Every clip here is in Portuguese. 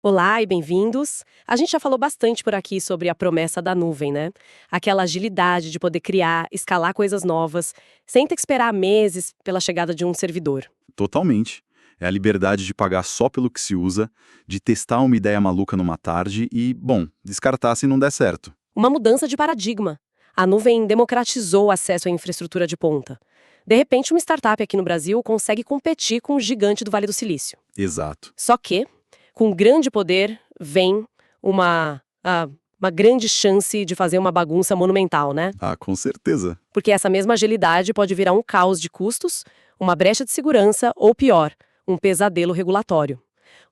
Olá e bem-vindos. A gente já falou bastante por aqui sobre a promessa da nuvem, né? Aquela agilidade de poder criar, escalar coisas novas, sem ter que esperar meses pela chegada de um servidor. Totalmente. É a liberdade de pagar só pelo que se usa, de testar uma ideia maluca numa tarde e, bom, descartar se não der certo. Uma mudança de paradigma. A nuvem democratizou o acesso à infraestrutura de ponta. De repente, uma startup aqui no Brasil consegue competir com o gigante do Vale do Silício. Exato. Só que, com grande poder, vem uma grande chance de fazer uma bagunça monumental, né? Ah, com certeza. Porque essa mesma agilidade pode virar um caos de custos, uma brecha de segurança ou, pior, um pesadelo regulatório.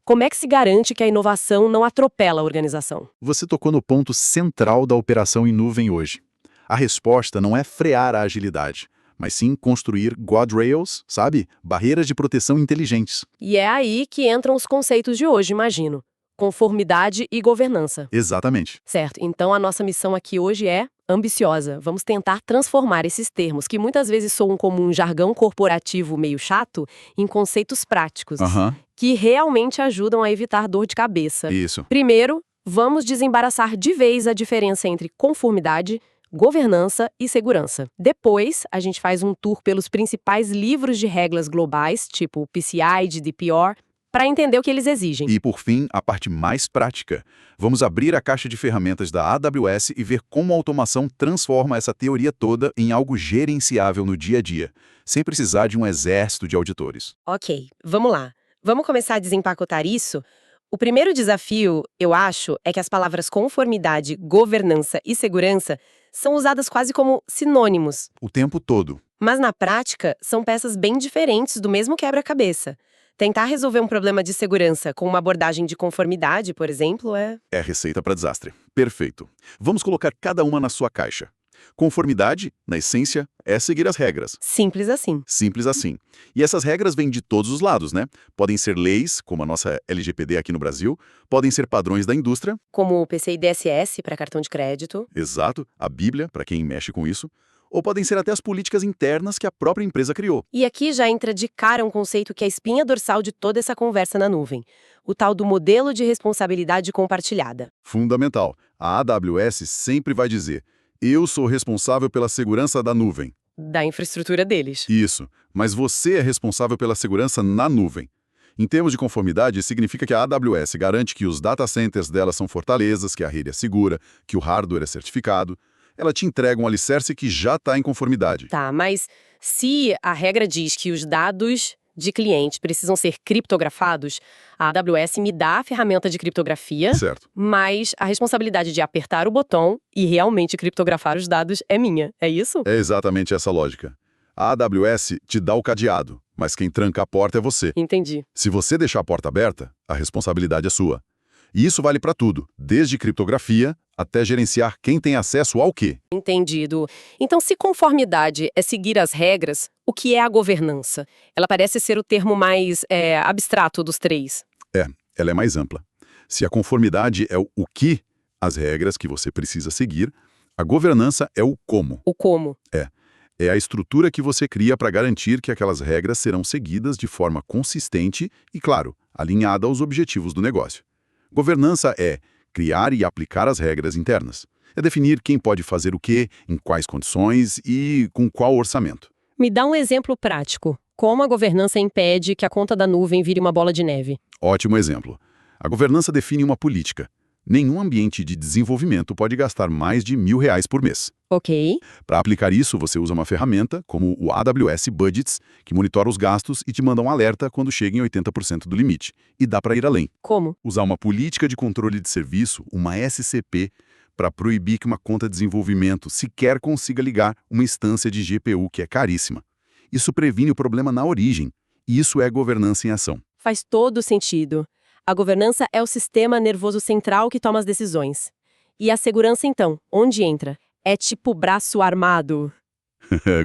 Como é que se garante que a inovação não atropela a organização? Você tocou no ponto central da operação em nuvem hoje. A resposta não é frear a agilidade, mas sim construir guardrails, sabe? Barreiras de proteção inteligentes. E é aí que entram os conceitos de hoje, imagino. Conformidade e governança. Exatamente. Certo, então a nossa missão aqui hoje é ambiciosa. Vamos tentar transformar esses termos, que muitas vezes soam como um jargão corporativo meio chato, em conceitos práticos, Aham, que realmente ajudam a evitar dor de cabeça. isso. Primeiro, vamos desembaraçar de vez a diferença entre conformidade, governança e segurança. Depois, a gente faz um tour pelos principais livros de regras globais, tipo o PCI, GDPR, para entender o que eles exigem. E, por fim, a parte mais prática. Vamos abrir a caixa de ferramentas da AWS e ver como a automação transforma essa teoria toda em algo gerenciável no dia a dia, sem precisar de um exército de auditores. Ok, vamos lá. Vamos começar a desempacotar isso? O primeiro desafio, eu acho, é que as palavras conformidade, governança e segurança são usadas quase como sinônimos. O tempo todo. Mas na prática, são peças bem diferentes do mesmo quebra-cabeça. Tentar resolver um problema de segurança com uma abordagem de conformidade, por exemplo, é... É a receita para desastre. Perfeito. Vamos colocar cada uma na sua caixa. Conformidade, na essência, é seguir as regras. simples assim. Simples assim. E essas regras vêm de todos os lados, né? Podem ser leis, como a nossa LGPD aqui no Brasil, podem ser padrões da indústria, Como o PCI DSS para cartão de crédito. exato, a Bíblia, para quem mexe com isso, ou podem ser até as políticas internas que a própria empresa criou. E aqui já entra de cara um conceito que é a espinha dorsal de toda essa conversa na nuvem. O tal do modelo de responsabilidade compartilhada. Fundamental. A AWS sempre vai dizer: eu sou responsável pela segurança da nuvem. Da infraestrutura deles. Isso, mas você é responsável pela segurança na nuvem. Em termos de conformidade, significa que a AWS garante que os data centers dela são fortalezas, que a rede é segura, que o hardware é certificado. Ela te entrega um alicerce que já está em conformidade. Tá, mas se a regra diz que os dados de cliente precisam ser criptografados, a AWS me dá a ferramenta de criptografia, Certo. mas a responsabilidade de apertar o botão e realmente criptografar os dados é minha. É isso? É exatamente essa lógica. A AWS te dá o cadeado, mas quem tranca a porta é você. Entendi. Se você deixar a porta aberta, a responsabilidade é sua. E isso vale para tudo, desde criptografia até gerenciar quem tem acesso ao quê. Entendido. Então, se conformidade é seguir as regras, o que é a governança? Ela parece ser o termo mais abstrato dos três. Ela é mais ampla. Se a conformidade é o que, as regras que você precisa seguir, a governança é o como. O como? É a estrutura que você cria para garantir que aquelas regras serão seguidas de forma consistente e, claro, alinhada aos objetivos do negócio. Governança é criar e aplicar as regras internas. É definir quem pode fazer o quê, em quais condições e com qual orçamento. Me dá um exemplo prático. Como a governança impede que a conta da nuvem vire uma bola de neve? Ótimo exemplo. A governança define uma política. Nenhum ambiente de desenvolvimento pode gastar mais de R$ 1.000 por mês. Ok. Para aplicar isso, você usa uma ferramenta, como o AWS Budgets, que monitora os gastos e te manda um alerta quando chega em 80% do limite. E dá para ir além. Como? Usar uma política de controle de serviço, uma SCP, para proibir que uma conta de desenvolvimento sequer consiga ligar uma instância de GPU, que é caríssima. Isso previne o problema na origem. E isso é governança em ação. Faz todo sentido. A governança é o sistema nervoso central que toma as decisões. E a segurança, então, onde entra? É tipo braço armado.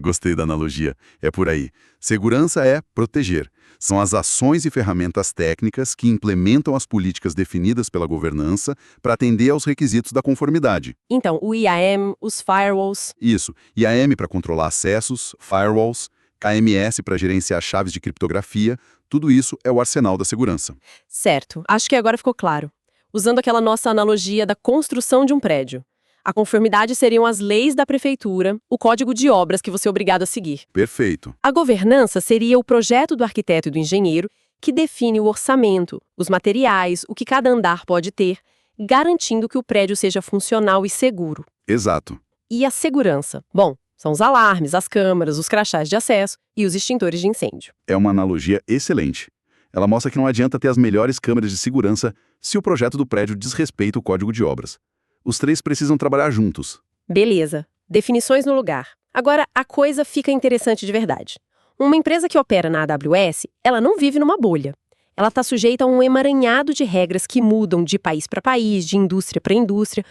Gostei da analogia. É por aí. Segurança é proteger. São as ações e ferramentas técnicas que implementam as políticas definidas pela governança para atender aos requisitos da conformidade. Então, o IAM, os firewalls. Isso. IAM para controlar acessos, firewalls, KMS para gerenciar chaves de criptografia, tudo isso é o arsenal da segurança. Certo, acho que agora ficou claro. Usando aquela nossa analogia da construção de um prédio. A conformidade seriam as leis da prefeitura, o código de obras que você é obrigado a seguir. Perfeito. A governança seria o projeto do arquiteto e do engenheiro que define o orçamento, os materiais, o que cada andar pode ter, garantindo que o prédio seja funcional e seguro. Exato. E a segurança? Bom, são os alarmes, as câmeras, os crachás de acesso e os extintores de incêndio. É uma analogia excelente. Ela mostra que não adianta ter as melhores câmeras de segurança se o projeto do prédio desrespeita o código de obras. Os três precisam trabalhar juntos. Beleza. Definições no lugar. Agora, a coisa fica interessante de verdade. Uma empresa que opera na AWS, ela não vive numa bolha. Ela está sujeita a um emaranhado de regras que mudam de país para país, de indústria para indústria.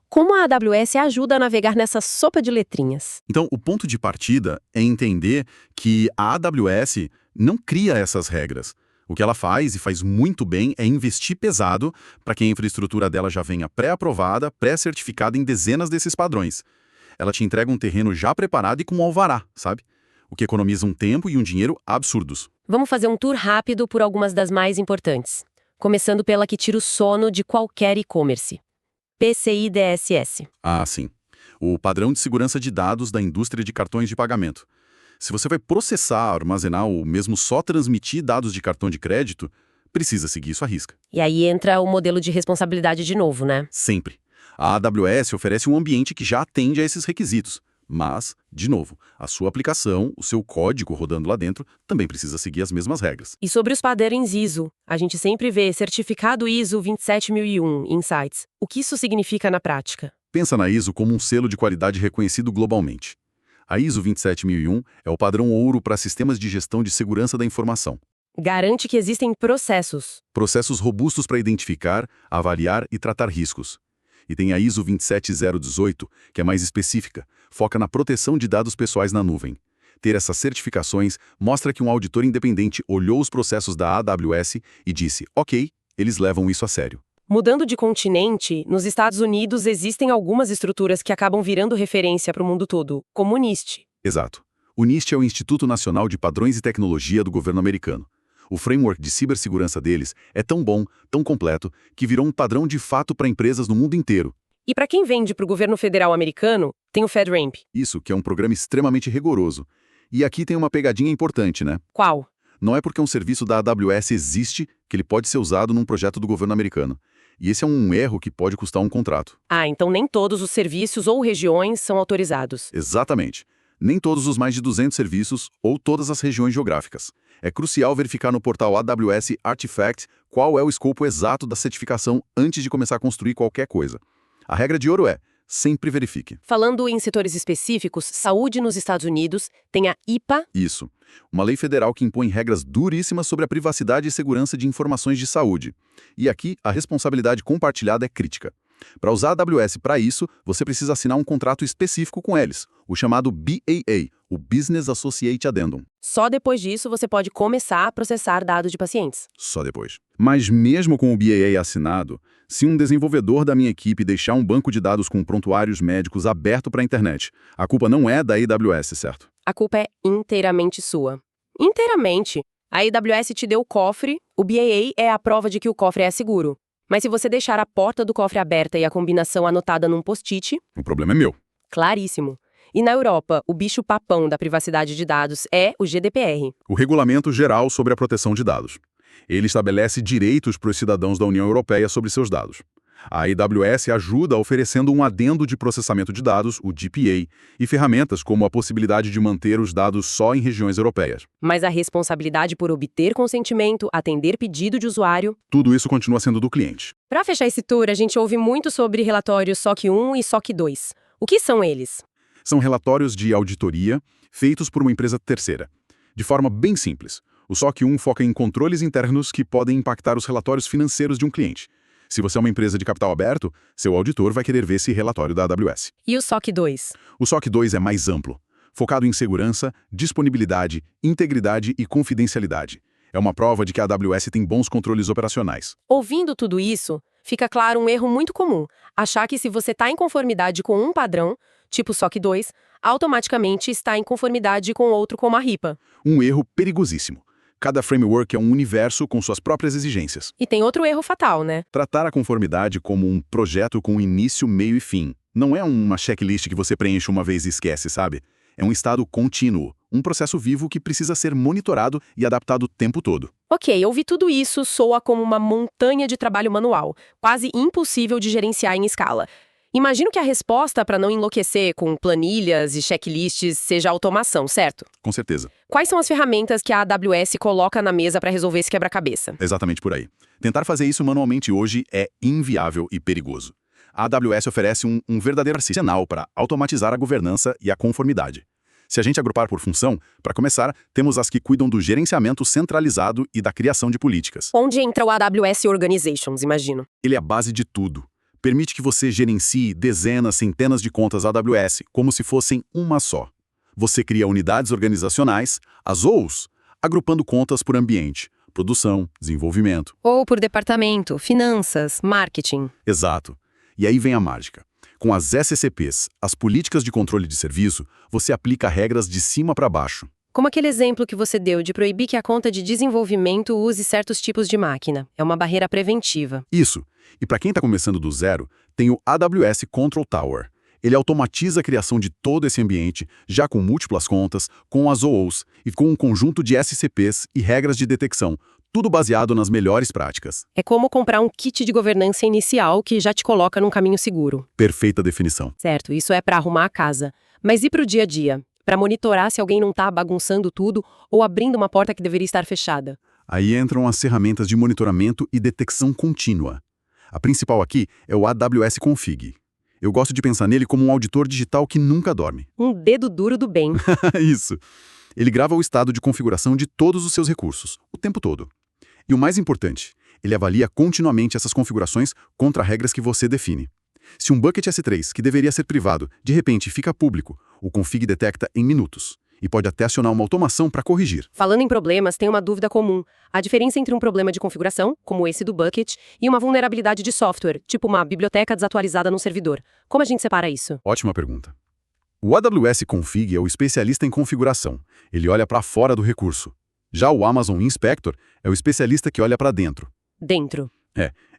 Como a AWS ajuda a navegar nessa sopa de letrinhas? Então, o ponto de partida é entender que a AWS não cria essas regras. O que ela faz, e faz muito bem, é investir pesado para que a infraestrutura dela já venha pré-aprovada, pré-certificada em dezenas desses padrões. Ela te entrega um terreno já preparado e com alvará, sabe? O que economiza um tempo e um dinheiro absurdos. Vamos fazer um tour rápido por algumas das mais importantes. Começando pela que tira o sono de qualquer e-commerce. PCI DSS. Ah, sim. O padrão de segurança de dados da indústria de cartões de pagamento. Se você vai processar, armazenar ou mesmo só transmitir dados de cartão de crédito, precisa seguir isso à risca. E aí entra o modelo de responsabilidade de novo, né? Sempre. A AWS oferece um ambiente que já atende a esses requisitos. Mas, de novo, a sua aplicação, o seu código rodando lá dentro, também precisa seguir as mesmas regras. E sobre os padrões ISO, a gente sempre vê certificado ISO 27001 em sites. O que isso significa na prática? Pensa na ISO como um selo de qualidade reconhecido globalmente. A ISO 27001 é o padrão ouro para sistemas de gestão de segurança da informação. Garante que existem processos. Processos robustos para identificar, avaliar e tratar riscos. E tem a ISO 27018, que é mais específica, foca na proteção de dados pessoais na nuvem. Ter essas certificações mostra que um auditor independente olhou os processos da AWS e disse, ok, eles levam isso a sério. Mudando de continente, nos Estados Unidos existem algumas estruturas que acabam virando referência para o mundo todo, como o NIST. Exato. O NIST é o Instituto Nacional de Padrões e Tecnologia do governo americano. O framework de cibersegurança deles é tão bom, tão completo, que virou um padrão de fato para empresas no mundo inteiro. E para quem vende para o governo federal americano, tem o FedRAMP. Isso, que é um programa extremamente rigoroso. E aqui tem uma pegadinha importante, né? Qual? Não é porque um serviço da AWS existe que ele pode ser usado num projeto do governo americano. E esse é um erro que pode custar um contrato. Ah, então nem todos os serviços ou regiões são autorizados. Exatamente. Nem todos os mais de 200 serviços ou todas as regiões geográficas. É crucial verificar no portal AWS Artifact qual é o escopo exato da certificação antes de começar a construir qualquer coisa. A regra de ouro é, sempre verifique. Falando em setores específicos, saúde nos Estados Unidos tem a IPA. Isso. Uma lei federal que impõe regras duríssimas sobre a privacidade e segurança de informações de saúde. E aqui, a responsabilidade compartilhada é crítica. Para usar a AWS para isso, você precisa assinar um contrato específico com eles, o chamado BAA, o Business Associate Addendum. Só depois disso você pode começar a processar dados de pacientes. Só depois. Mas mesmo com o BAA assinado, se um desenvolvedor da minha equipe deixar um banco de dados com prontuários médicos aberto para a internet, a culpa não é da AWS, certo? A culpa é inteiramente sua. Inteiramente. A AWS te deu o cofre, o BAA é a prova de que o cofre é seguro. Mas se você deixar a porta do cofre aberta e a combinação anotada num post-it... O problema é meu. Claríssimo. E na Europa, o bicho-papão da privacidade de dados é o GDPR. O Regulamento Geral sobre a Proteção de Dados. Ele estabelece direitos para os cidadãos da União Europeia sobre seus dados. A AWS ajuda oferecendo um adendo de processamento de dados, o DPA, e ferramentas como a possibilidade de manter os dados só em regiões europeias. Mas a responsabilidade por obter consentimento, atender pedido de usuário... Tudo isso continua sendo do cliente. Para fechar esse tour, a gente ouve muito sobre relatórios SOC 1 e SOC 2. O que são eles? São relatórios de auditoria feitos por uma empresa terceira. De forma bem simples, o SOC 1 foca em controles internos que podem impactar os relatórios financeiros de um cliente. Se você é uma empresa de capital aberto, seu auditor vai querer ver esse relatório da AWS. E o SOC 2? O SOC 2 é mais amplo, focado em segurança, disponibilidade, integridade e confidencialidade. É uma prova de que a AWS tem bons controles operacionais. Ouvindo tudo isso, fica claro um erro muito comum: achar que se você está em conformidade com um padrão, tipo SOC 2, automaticamente está em conformidade com outro como a RIPA. Um erro perigosíssimo. Cada framework é um universo com suas próprias exigências. E tem outro erro fatal, né? Tratar a conformidade como um projeto com início, meio e fim. Não é uma checklist que você preenche uma vez e esquece, sabe? É um estado contínuo, um processo vivo que precisa ser monitorado e adaptado o tempo todo. Ok, ouvir tudo isso soa como uma montanha de trabalho manual, quase impossível de gerenciar em escala. Imagino que a resposta para não enlouquecer com planilhas e checklists seja a automação, certo? Com certeza. Quais são as ferramentas que a AWS coloca na mesa para resolver esse quebra-cabeça? Exatamente por aí. Tentar fazer isso manualmente hoje é inviável e perigoso. A AWS oferece um verdadeiro arsenal para automatizar a governança e a conformidade. Se a gente agrupar por função, para começar, temos as que cuidam do gerenciamento centralizado e da criação de políticas. Onde entra o AWS Organizations, imagino? Ele é a base de tudo. Permite que você gerencie dezenas, centenas de contas AWS, como se fossem uma só. Você cria unidades organizacionais, as OUs, agrupando contas por ambiente, produção, desenvolvimento. Ou por departamento, finanças, marketing. Exato. E aí vem a mágica. Com as SCPs, as políticas de controle de serviço, você aplica regras de cima para baixo. Como aquele exemplo que você deu de proibir que a conta de desenvolvimento use certos tipos de máquina. É uma barreira preventiva. Isso. E para quem está começando do zero, tem o AWS Control Tower. Ele automatiza a criação de todo esse ambiente, já com múltiplas contas, com as OOs e com um conjunto de SCPs e regras de detecção, tudo baseado nas melhores práticas. É como comprar um kit de governança inicial que já te coloca num caminho seguro. Perfeita definição. Certo, isso é para arrumar a casa. Mas e para o dia a dia? Para monitorar se alguém não está bagunçando tudo ou abrindo uma porta que deveria estar fechada? Aí entram as ferramentas de monitoramento e detecção contínua. A principal aqui é o AWS Config. Eu gosto de pensar nele como um auditor digital que nunca dorme. Um dedo duro do bem. Isso. Ele grava o estado de configuração de todos os seus recursos, o tempo todo. E o mais importante, ele avalia continuamente essas configurações contra regras que você define. Se um bucket S3, que deveria ser privado, de repente fica público, o config detecta em minutos. E pode até acionar uma automação para corrigir. Falando em problemas, tem uma dúvida comum. A diferença entre um problema de configuração, como esse do bucket, e uma vulnerabilidade de software, tipo uma biblioteca desatualizada no servidor. Como a gente separa isso? Ótima pergunta. O AWS Config é o especialista em configuração. Ele olha para fora do recurso. Já o Amazon Inspector é o especialista que olha para dentro. Dentro.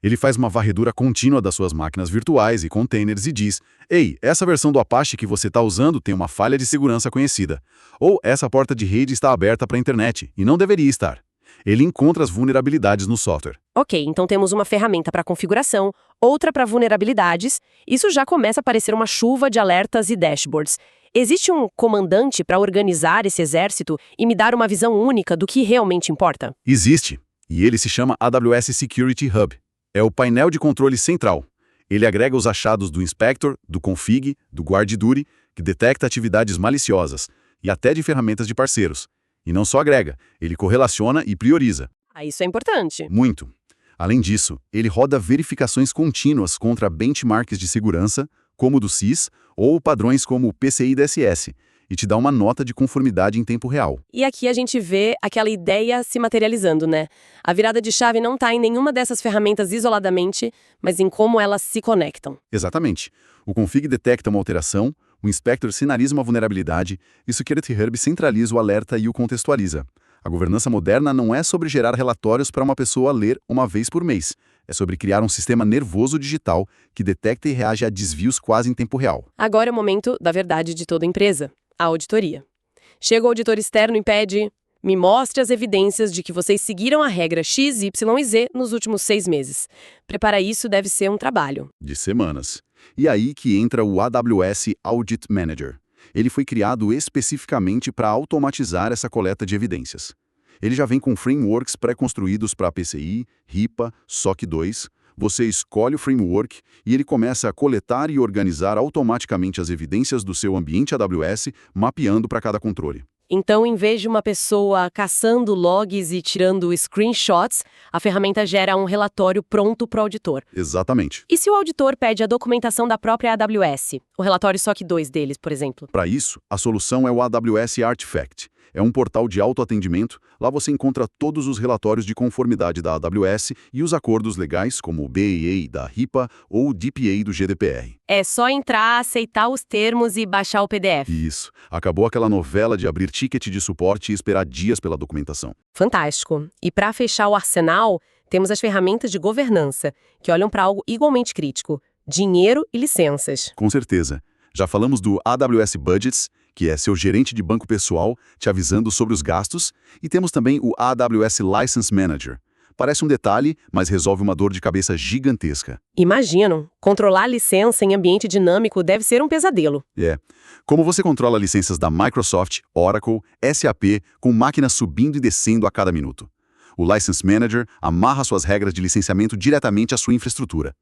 Ele faz uma varredura contínua das suas máquinas virtuais e containers e diz: "Ei, essa versão do Apache que você está usando tem uma falha de segurança conhecida." Ou essa porta de rede está aberta para a internet e não deveria estar. Ele encontra as vulnerabilidades no software. Ok, então temos uma ferramenta para configuração, outra para vulnerabilidades. Isso já começa a parecer uma chuva de alertas e dashboards. Existe um comandante para organizar esse exército e me dar uma visão única do que realmente importa? Existe, e ele se chama AWS Security Hub. É o painel de controle central. Ele agrega os achados do Inspector, do Config, do GuardDuty, que detecta atividades maliciosas, e até de ferramentas de parceiros. E não só agrega, ele correlaciona e prioriza. Isso é importante. Muito. Além disso, ele roda verificações contínuas contra benchmarks de segurança, como o do CIS, ou padrões como o PCI DSS, e te dá uma nota de conformidade em tempo real. E aqui a gente vê aquela ideia se materializando, né? A virada de chave não está em nenhuma dessas ferramentas isoladamente, mas em como elas se conectam. Exatamente. O Config detecta uma alteração, o Inspector sinaliza uma vulnerabilidade e o Security Hub centraliza o alerta e o contextualiza. A governança moderna não é sobre gerar relatórios para uma pessoa ler uma vez por mês. É sobre criar um sistema nervoso digital que detecta e reage a desvios quase em tempo real. Agora é o momento da verdade de toda empresa, a auditoria. Chega o auditor externo e pede: me mostre as evidências de que vocês seguiram a regra X, Y e Z nos últimos 6 meses. Preparar isso deve ser um trabalho. De semanas. E aí que entra o AWS Audit Manager. Ele foi criado especificamente para automatizar essa coleta de evidências. Ele já vem com frameworks pré-construídos para PCI, RIPA, SOC 2. Você escolhe o framework e ele começa a coletar e organizar automaticamente as evidências do seu ambiente AWS, mapeando para cada controle. Então, em vez de uma pessoa caçando logs e tirando screenshots, a ferramenta gera um relatório pronto para o auditor. Exatamente. E se o auditor pede a documentação da própria AWS? O relatório SOC 2 deles, por exemplo. Para isso, a solução é o AWS Artifact. É um portal de autoatendimento. Lá você encontra todos os relatórios de conformidade da AWS e os acordos legais, como o BAA da HIPAA ou o DPA do GDPR. É só entrar, aceitar os termos e baixar o PDF. Isso. Acabou aquela novela de abrir ticket de suporte e esperar dias pela documentação. Fantástico. E para fechar o arsenal, temos as ferramentas de governança, que olham para algo igualmente crítico: dinheiro e licenças. Com certeza. Já falamos do AWS Budgets, que é seu gerente de banco pessoal te avisando sobre os gastos, e temos também o AWS License Manager. Parece um detalhe, mas resolve uma dor de cabeça gigantesca. Imagino, controlar a licença em ambiente dinâmico deve ser um pesadelo. Como você controla licenças da Microsoft, Oracle, SAP, com máquinas subindo e descendo a cada minuto? O License Manager amarra suas regras de licenciamento diretamente à sua infraestrutura.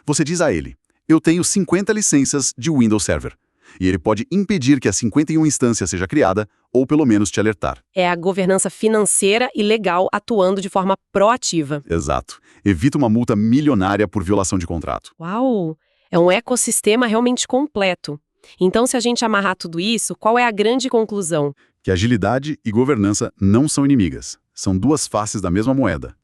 Você diz a ele: eu tenho 50 licenças de Windows Server. E ele pode impedir que a 51 instância seja criada, ou pelo menos te alertar. É a governança financeira e legal atuando de forma proativa. Exato. Evita uma multa milionária por violação de contrato. Uau! É um ecossistema realmente completo. Então, se a gente amarrar tudo isso, qual é a grande conclusão? Que agilidade e governança não são inimigas. São duas faces da mesma moeda.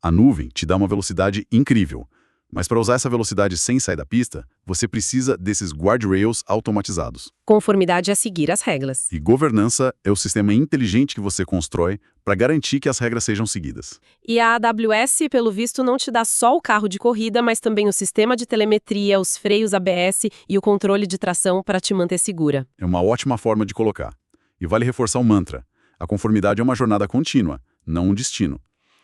A nuvem te dá uma velocidade incrível. Mas para usar essa velocidade sem sair da pista, você precisa desses guardrails automatizados. Conformidade é seguir as regras. E governança é o sistema inteligente que você constrói para garantir que as regras sejam seguidas. E a AWS, pelo visto, não te dá só o carro de corrida, mas também o sistema de telemetria, os freios ABS e o controle de tração para te manter segura. É uma ótima forma de colocar. E vale reforçar o mantra: a conformidade é uma jornada contínua, não um destino.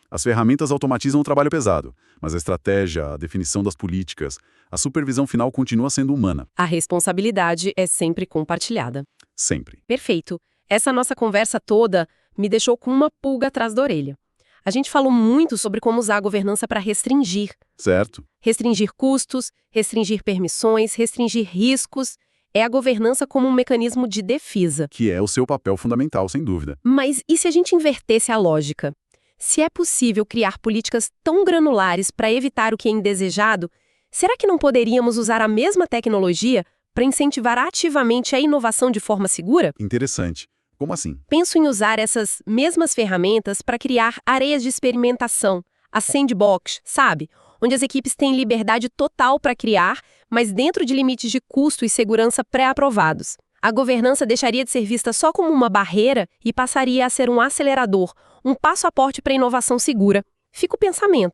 As ferramentas automatizam o trabalho pesado, mas a estratégia, a definição das políticas, a supervisão final continua sendo humana. A responsabilidade é sempre compartilhada. Sempre. Perfeito. Essa nossa conversa toda me deixou com uma pulga atrás da orelha. A gente falou muito sobre como usar a governança para restringir. Certo. Restringir custos, restringir permissões, restringir riscos. É a governança como um mecanismo de defesa. Que é o seu papel fundamental, sem dúvida. Mas e se a gente invertesse a lógica? Se é possível criar políticas tão granulares para evitar o que é indesejado, será que não poderíamos usar a mesma tecnologia para incentivar ativamente a inovação de forma segura? Interessante. Como assim? Penso em usar essas mesmas ferramentas para criar areias de experimentação, a sandbox, sabe? Onde as equipes têm liberdade total para criar, mas dentro de limites de custo e segurança pré-aprovados. A governança deixaria de ser vista só como uma barreira e passaria a ser um acelerador, um passaporte para a inovação segura. Fica o pensamento.